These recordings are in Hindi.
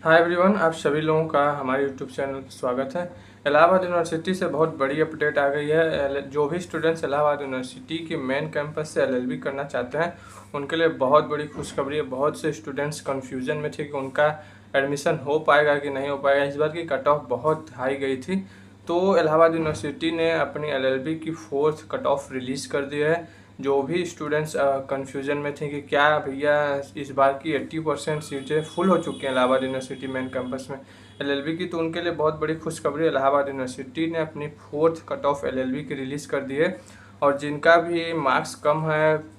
हाय एवरीवन, आप सभी लोगों का हमारे यूट्यूब चैनल पर स्वागत है। इलाहाबाद यूनिवर्सिटी से बहुत बड़ी अपडेट आ गई है। जो भी स्टूडेंट्स इलाहाबाद यूनिवर्सिटी के मेन कैंपस से एलएलबी करना चाहते हैं उनके लिए बहुत बड़ी खुशखबरी है। बहुत से स्टूडेंट्स कन्फ्यूजन में थे कि उनका एडमिशन हो पाएगा कि नहीं हो पाएगा। इस बार की कट ऑफ बहुत हाई गई थी, तो इलाहाबाद यूनिवर्सिटी ने अपनी एलएलबी की 4th कट ऑफ रिलीज़ कर दी है। जो भी स्टूडेंट्स कन्फ्यूजन में थे कि क्या भैया इस बार की 80% सीटें फुल हो चुकी हैं इलाहाबाद यूनिवर्सिटी मेन कैंपस में एलएलबी की, तो उनके लिए बहुत बड़ी खुशखबरी। इलाहाबाद यूनिवर्सिटी ने अपनी 4th कट ऑफ एलएलबी की रिलीज़ कर दी है। और जिनका भी मार्क्स कम है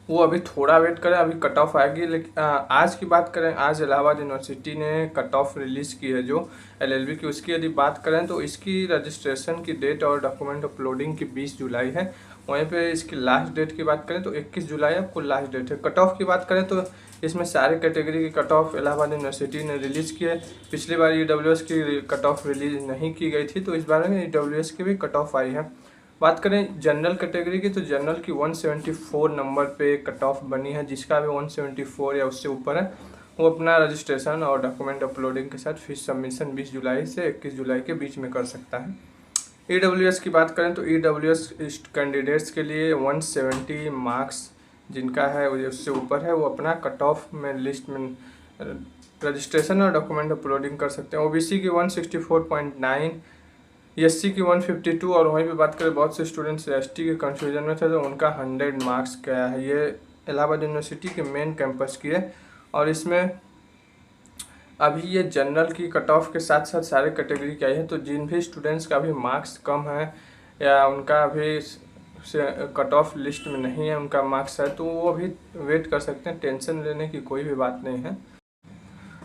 वो अभी थोड़ा वेट करें, अभी कट ऑफ आएगी। लेकिन आज की बात करें, आज इलाहाबाद यूनिवर्सिटी ने कट ऑफ रिलीज़ की है जो एलएलबी की, उसकी यदि बात करें तो इसकी रजिस्ट्रेशन की डेट और डॉक्यूमेंट अपलोडिंग की 20 जुलाई है। वहीं पे इसकी लास्ट डेट की बात करें तो 21 जुलाई आपको लास्ट डेट है। कट ऑफ की बात करें तो इसमें सारे कैटेगरी की कट ऑफ इलाहाबाद यूनिवर्सिटी ने रिलीज़ की है। पिछली बार ईडब्ल्यूएस की कट ऑफ रिलीज़ नहीं की गई थी, तो इस बार में ईडब्ल्यूएस की भी कट ऑफ आई है। बात करें जनरल कैटेगरी की तो जनरल की 174 नंबर पे कट ऑफ बनी है। जिसका भी 174 या उससे ऊपर है वो अपना रजिस्ट्रेशन और डॉक्यूमेंट अपलोडिंग के साथ फीस सबमिशन 20 जुलाई से 21 जुलाई के बीच में कर सकता है। ईडब्ल्यूएस की बात करें तो ईडब्ल्यूएस कैंडिडेट्स के लिए 170 मार्क्स जिनका है उससे ऊपर है वो अपना कट ऑफ में लिस्ट में रजिस्ट्रेशन और डॉक्यूमेंट अपलोडिंग कर सकते हैं। ओबीसी की 164.9, एससी की 152। और वहीं पे बात करें बहुत से स्टूडेंट्स एसटी के कंफ्यूजन में थे तो उनका 100 मार्क्स क्या है। ये इलाहाबाद यूनिवर्सिटी के मेन कैंपस की है। और इसमें अभी ये जनरल की कट ऑफ के साथ साथ सारे कैटेगरी की आई है। तो जिन भी स्टूडेंट्स का भी मार्क्स कम है या उनका अभी कट ऑफ लिस्ट में नहीं है, उनका मार्क्स है, तो वो अभी वेट कर सकते हैं। टेंशन लेने की कोई भी बात नहीं है।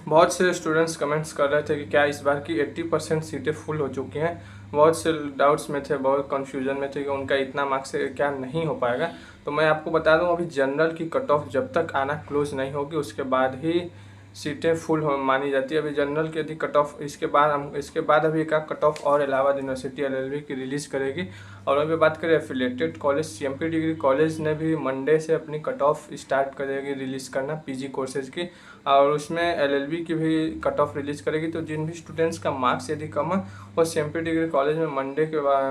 बहुत से स्टूडेंट्स कमेंट्स कर रहे थे कि क्या इस बार की 80% सीटें फुल हो चुकी हैं। बहुत से डाउट्स में थे, बहुत कन्फ्यूजन में थे कि उनका इतना मार्क्स से क्या नहीं हो पाएगा। तो मैं आपको बता दूं, अभी जनरल की कट ऑफ जब तक आना क्लोज नहीं होगी उसके बाद ही सीटें फुल हो मानी जाती है। अभी जनरल की यदि कट ऑफ इसके बाद अभी एक कट ऑफ और इलाहाबाद यूनिवर्सिटी एलएलबी की रिलीज़ करेगी। और अभी बात करें affiliated college, CMP degree college ने भी मंडे से अपनी कट ऑफ स्टार्ट करेगी रिलीज़ करना पीजी कोर्सेज की, और उसमें एलएलबी की भी कट ऑफ रिलीज़ करेगी। तो जिन भी स्टूडेंट्स का मार्क्स यदि कम है वो सीएमपी डिग्री कॉलेज में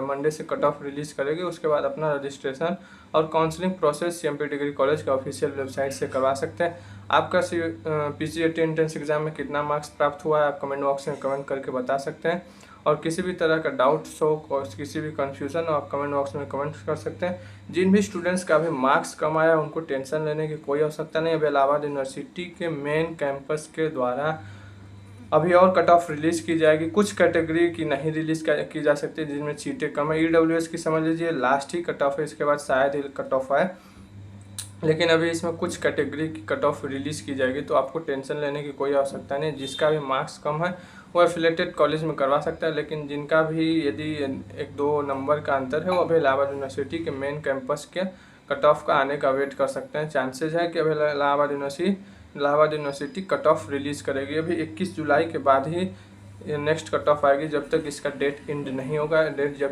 मंडे से कट ऑफ रिलीज़ करेगी। उसके बाद अपना रजिस्ट्रेशन और counselling process CMP degree college का ऑफिशियल वेबसाइट से करवा सकते हैं। आपका पीजीएटी एंट्रेंस एग्जाम में कितना मार्क्स प्राप्त हुआ है आप कमेंट बॉक्स में कमेंट करके बता सकते हैं। और किसी भी तरह का डाउट्स हो और किसी भी कन्फ्यूज़न हो आप कमेंट बॉक्स में कमेंट कर सकते हैं। जिन भी स्टूडेंट्स का भी मार्क्स कम आया उनको टेंशन लेने की कोई आवश्यकता नहीं है। अभी इलाहाबाद यूनिवर्सिटी के मेन कैंपस के द्वारा अभी और कट ऑफ रिलीज़ की जाएगी। कुछ कैटेगरी की नहीं रिलीज़ की जा सकती जिनमें सीटें कम है। ईडब्ल्यूएस की समझ लीजिए लास्ट ही कट ऑफ है, इसके बाद शायद ही कट ऑफ आए, लेकिन अभी इसमें कुछ कैटेगरी की कट ऑफ रिलीज़ की जाएगी। तो आपको टेंशन लेने की कोई आवश्यकता नहीं। जिसका भी मार्क्स कम है वो एफिलेटेड कॉलेज में करवा सकता है, लेकिन जिनका भी यदि 1-2 नंबर का अंतर है वो अभी इलाहाबाद यूनिवर्सिटी के मेन कैंपस के कट ऑफ का आने का वेट कर सकते हैं। चांसेज है कि अभी Allahabad university cut off release करेगी। अभी 21 जुलाई के बाद ही नेक्स्ट कट ऑफ आएगी। जब तक इसका डेट जब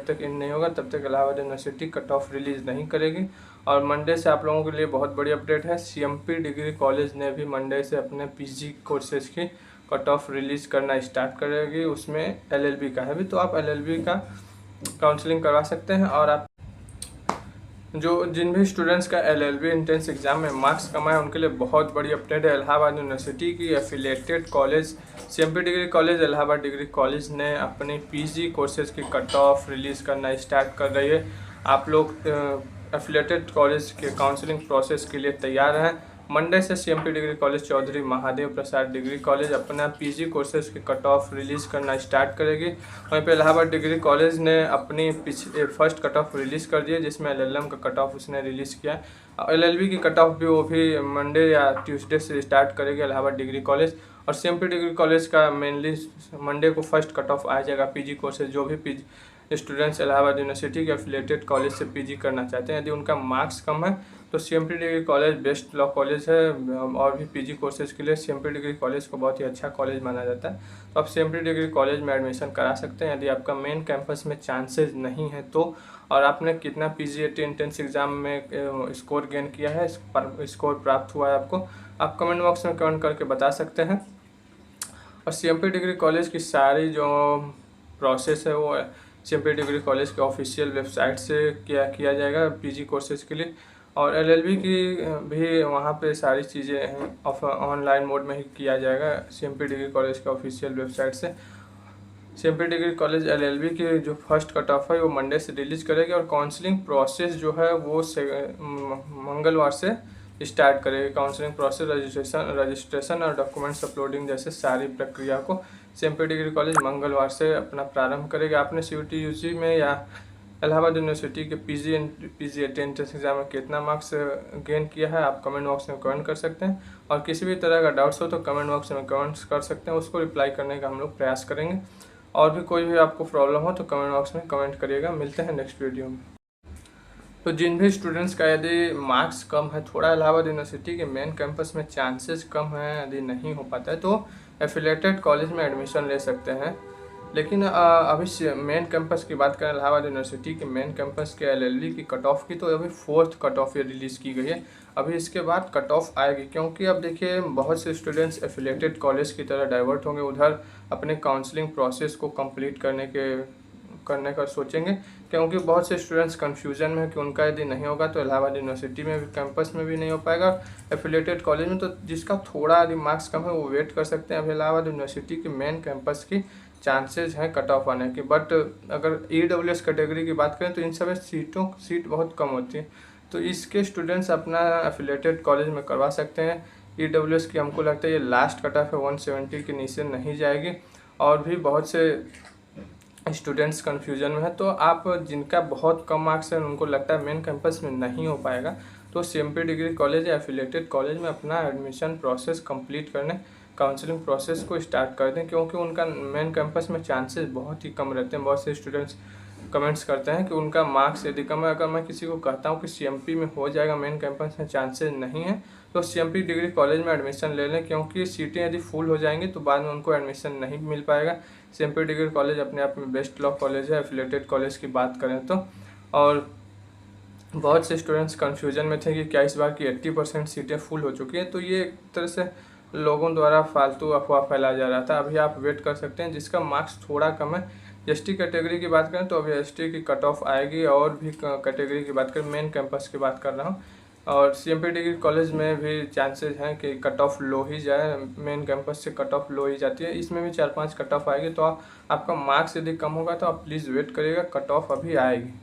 तक इंड नहीं होगा तब तक Allahabad university cut off release नहीं करेगी। और मंडे से आप लोगों के लिए बहुत बड़ी अपडेट है, सीएमपी डिग्री कॉलेज ने भी मंडे से अपने पीजी कोर्सेज की कट ऑफ रिलीज़ करना स्टार्ट करेगी। उसमें एलएलबी का है भी, तो आप एलएलबी का काउंसलिंग करवा सकते हैं। और आप जिन भी स्टूडेंट्स का एलएलबी एंट्रेंस एग्जाम में मार्क्स कम आए उनके लिए बहुत बड़ी अपडेट है। इलाहाबाद यूनिवर्सिटी की affiliated college CMP degree college Allahabad degree college ने अपनी पीजी कोर्सेज की कट ऑफ रिलीज़ करना स्टार्ट कर रही है। आप लोग एफिलेटेड कॉलेज के काउंसलिंग प्रोसेस के लिए तैयार हैं। मंडे से CMP degree college Chaudhary Mahadev Prasad degree college अपना पीजी कोर्सेज की कट ऑफ रिलीज़ करना स्टार्ट करेगी। वहीं पे इलाहाबाद डिग्री कॉलेज ने अपनी फर्स्ट कट ऑफ रिलीज़ कर दी है, जिसमें एलएलएम का कट ऑफ उसने रिलीज़ किया। एलएलबी की कट ऑफ भी वो भी मंडे या ट्यूसडे से स्टार्ट करेगी इलाहाबाद डिग्री कॉलेज। और सीएमपी डिग्री कॉलेज का मेनली मंडे को फर्स्ट कट ऑफ आ जाएगा पीजी कोर्सेज। जो भी पीजी स्टूडेंट्स इलाहाबाद यूनिवर्सिटी के एफिलेटेड कॉलेज से पीजी करना चाहते हैं, यदि उनका मार्क्स कम है तो CMP degree college best law college है। और भी पीजी कोर्सेज के लिए सीएमपी डिग्री कॉलेज को बहुत ही अच्छा कॉलेज माना जाता है। तो आप सीएमपी डिग्री कॉलेज में एडमिशन करा सकते हैं यदि आपका मेन कैंपस में चांसेज नहीं है तो। और आपने कितना पीजीएटी एंट्रेंस एग्जाम में स्कोर गेन किया है, स्कोर प्राप्त हुआ है आपको, आप कमेंट बॉक्स में कमेंट करके बता सकते हैं। और CMP डिग्री कॉलेज की सारी जो प्रोसेस है वो CMP डिग्री कॉलेज के ऑफिशियल वेबसाइट से किया जाएगा PG कोर्सेज के लिए। और LLB की भी वहाँ पे सारी चीज़ें ऑनलाइन मोड में ही किया जाएगा CMP डिग्री कॉलेज के ऑफिशियल वेबसाइट से। CMP डिग्री कॉलेज LLB की जो फर्स्ट कट ऑफ है वो मंडे से रिलीज करेगी और काउंसलिंग प्रोसेस जो है वो मंगलवार से स्टार्ट करेगी। काउंसलिंग प्रोसेस, रजिस्ट्रेशन और डॉक्यूमेंट्स अपलोडिंग जैसे सारी प्रक्रिया को CMP डिग्री कॉलेज मंगलवार से अपना प्रारंभ करेगा। आपने CUT UG में या इलाहाबाद यूनिवर्सिटी के PGAT एंट्रेंस एग्जाम में कितना मार्क्स गेन किया है आप कमेंट बॉक्स में कमेंट कर सकते हैं। और किसी भी तरह का डाउट्स हो तो कमेंट बॉक्स में कमेंट्स कर सकते हैं, उसको रिप्लाई करने का हम लोग प्रयास करेंगे। और भी कोई भी आपको प्रॉब्लम हो तो कमेंट बॉक्स में कमेंट करिएगा। मिलते हैं नेक्स्ट वीडियो में। तो जिन भी स्टूडेंट्स का यदि मार्क्स कम है, थोड़ा इलाहाबाद यूनिवर्सिटी के मेन कैंपस में चांसेस कम हैं, यदि नहीं हो पाता है तो एफिलेटेड कॉलेज में एडमिशन ले सकते हैं। लेकिन अभी मेन कैंपस की बात करें, इलाहाबाद यूनिवर्सिटी के मेन कैंपस के LLB की कट ऑफ की, तो अभी 4th कट ऑफ ये रिलीज़ की गई है। अभी इसके बाद कट ऑफ आएगी, क्योंकि अब देखिए बहुत से स्टूडेंट्स एफिलेटेड कॉलेज की तरह डाइवर्ट होंगे, उधर अपने काउंसलिंग प्रोसेस को कंप्लीट करने का सोचेंगे, क्योंकि बहुत से स्टूडेंट्स कन्फ्यूजन में है कि उनका यदि नहीं होगा तो इलाहाबाद यूनिवर्सिटी में भी कैंपस में भी नहीं हो पाएगा, एफिलेटेड कॉलेज में। तो जिसका थोड़ा यदि मार्क्स कम है वो वेट कर सकते हैं। अभी इलाहाबाद यूनिवर्सिटी के मेन कैंपस की चांसेज हैं कट ऑफ आने की। बट अगर EWS कैटेगरी की बात करें तो इन सब सीट बहुत कम होती है, तो इसके स्टूडेंट्स अपना एफिलेटेड कॉलेज में करवा सकते हैं। EWS की हमको लगता है ये लास्ट कट ऑफ है, 170 के नीचे नहीं जाएगी। और भी बहुत से स्टूडेंट्स कन्फ्यूजन में है, तो आप जिनका बहुत कम मार्क्स है उनको लगता है मेन कैंपस में नहीं हो पाएगा, तो CMP डिग्री कॉलेज या एफिलेटेड कॉलेज में अपना एडमिशन प्रोसेस कंप्लीट करने, काउंसलिंग प्रोसेस को स्टार्ट कर दें, क्योंकि उनका मेन कैंपस में चांसेस बहुत ही कम रहते हैं। बहुत से स्टूडेंट्स कमेंट्स करते हैं कि उनका मार्क्स यदि कम है। अगर मैं किसी को कहता हूँ कि CMP में हो जाएगा, मेन कैंपस में चांसेस नहीं है, तो CMP डिग्री कॉलेज में एडमिशन ले लें, क्योंकि सीटें यदि फुल हो जाएंगी तो बाद में उनको एडमिशन नहीं मिल पाएगा। CMP डिग्री कॉलेज अपने आप में बेस्ट लॉ कॉलेज है एफिलेटेड कॉलेज की बात करें तो। और बहुत से स्टूडेंट्स कन्फ्यूजन में थे कि क्या इस बार की 80% सीटें फुल हो चुकी हैं, तो ये एक तरह से लोगों द्वारा फालतू अफवाह फैलाया जा रहा था। अभी आप वेट कर सकते हैं जिसका मार्क्स थोड़ा कम है। ST कैटेगरी की बात करें तो अभी ST की कट ऑफ आएगी, और भी कैटेगरी की बात करें, मेन कैंपस की बात कर रहा हूँ। और CMP डिग्री कॉलेज में भी चांसेस हैं कि कट ऑफ लो ही जाए, मेन कैंपस से कट ऑफ लो ही जाती है। इसमें भी 4-5 कट ऑफ आएगी, तो आपका मार्क्स यदि कम होगा तो आप प्लीज़ वेट करिएगा, कट ऑफ अभी आएगी।